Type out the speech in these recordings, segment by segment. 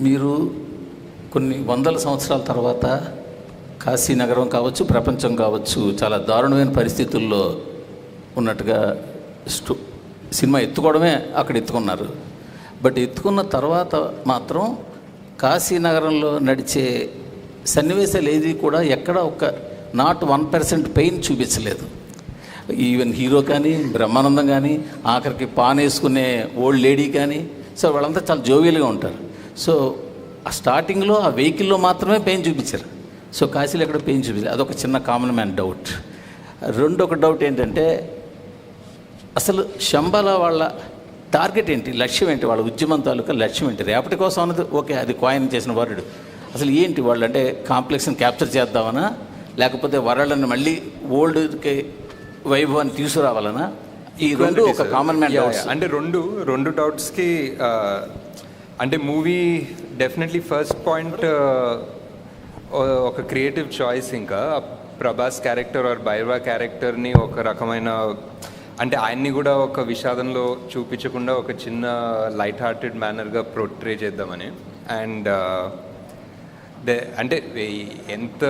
మీరు కొన్ని వందల సంవత్సరాల తర్వాత కాశీ నగరం కావచ్చు, ప్రపంచం కావచ్చు, చాలా దారుణమైన పరిస్థితుల్లో ఉన్నట్టుగా సినిమా ఎత్తుకోవడమే అక్కడ ఎత్తుకున్నారు. బట్ ఎత్తుకున్న తర్వాత మాత్రం కాశీ నగరంలో నడిచే సన్నివేశాలు ఏది కూడా ఎక్కడ ఒక నాట్ 1% పెయిన్ చూపించలేదు. ఈవెన్ హీరో కానీ, బ్రహ్మానందం కానీ, ఆఖరికి పాన్ వేసుకునే ఓల్డ్ లేడీ కానీ, సో వాళ్ళంతా చాలా జోవియల్గా ఉంటారు. సో ఆ స్టార్టింగ్లో ఆ వెహికల్లో మాత్రమే పెయిన్ చూపించారు. సో కాశీలో ఎక్కడ పెయిన్ చూపించారు. అదొక చిన్న కామన్ మ్యాన్ డౌట్. రెండొక డౌట్ ఏంటంటే, అసలు శంబాల వాళ్ళ టార్గెట్ ఏంటి, లక్ష్యం ఏంటి, వాళ్ళ ఉద్యమం తాలూకా లక్ష్యం ఏంటి? రేపటి కోసం అన్నది ఓకే, అది కాయిన్ చేసిన వరుడు. అసలు ఏంటి వాళ్ళు అంటే కాంప్లెక్స్ని క్యాప్చర్ చేద్దామనా, లేకపోతే వరల్డ్ని మళ్ళీ ఓల్డ్కి వైభవాన్ని తీసుకురావాలనా? ఈ రెండు ఒక కామన్ మ్యాన్ డౌట్స్. అంటే రెండు డౌట్స్కి అంటే మూవీ డెఫినెట్లీ ఫస్ట్ పాయింట్ ఒక క్రియేటివ్ చాయిస్. ఇంకా ప్రభాస్ క్యారెక్టర్ ఆర్ బైర్వా క్యారెక్టర్ని ఒక రకమైన అంటే ఆయన్ని కూడా ఒక విషాదంలో చూపించకుండా ఒక చిన్న లైట్ హార్టెడ్ మేనర్గా పోర్ట్రే చేద్దామని. అండ్ అంటే ఎంత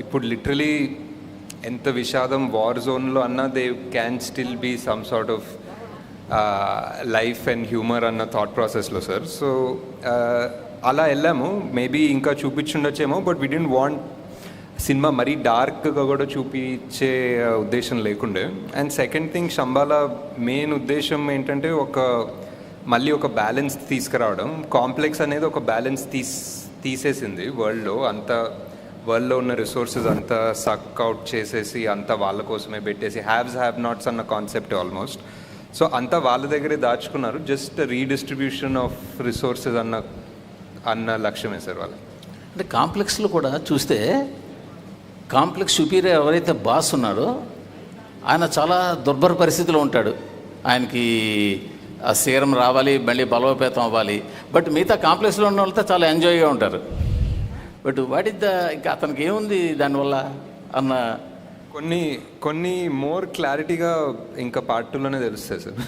ఇప్పుడు లిటరలీ ఎంత విషాదం వార్ జోన్లో అన్నా they can still be some sort of life and humour అన్న థాట్ ప్రాసెస్లో సార్. సో అలా వెళ్ళాము. మేబీ ఇంకా చూపించుండొచ్చేమో, but we don't want cinema మరీ డార్క్గా కూడా చూపించే ఉద్దేశం లేకుండే. And second thing, Shambhala main ఉద్దేశం ఏంటంటే మళ్ళీ ఒక బ్యాలెన్స్ తీసుకురావడం. కాంప్లెక్స్ అనేది ఒక బ్యాలెన్స్ తీసేసింది వరల్డ్లో. వరల్డ్లో ఉన్న రిసోర్సెస్ అంతా సక్ అవుట్ చేసేసి అంతా వాళ్ళ కోసమే పెట్టేసి హ్యావ్స్ హ్యావ్ నాట్స్ అన్న కాన్సెప్ట్ ఆల్మోస్ట్. సో అంతా వాళ్ళ దగ్గరే దాచుకున్నారు. జస్ట్ రీడిస్ట్రిబ్యూషన్ ఆఫ్ రిసోర్సెస్ అన్న లక్ష్యమే సార్ వాళ్ళు. అంటే కాంప్లెక్స్లో కూడా చూస్తే కాంప్లెక్స్ సుపీరియర్ ఎవరైతే బాస్ ఉన్నాడో ఆయన చాలా దుర్భర పరిస్థితిలో ఉంటాడు. ఆయనకి ఆ సీరం రావాలి, మళ్ళీ బలోపేతం అవ్వాలి. బట్ మిగతా కాంప్లెక్స్లో ఉన్న వాళ్ళతో చాలా ఎంజాయ్గా ఉంటారు. బట్ వాట్ ఇస్ ఇంకా అతనికి ఏముంది దానివల్ల అన్న కొన్ని మోర్ క్లారిటీగా ఇంకా పార్ట్ 2లోనే తెలుస్తాయి సార్.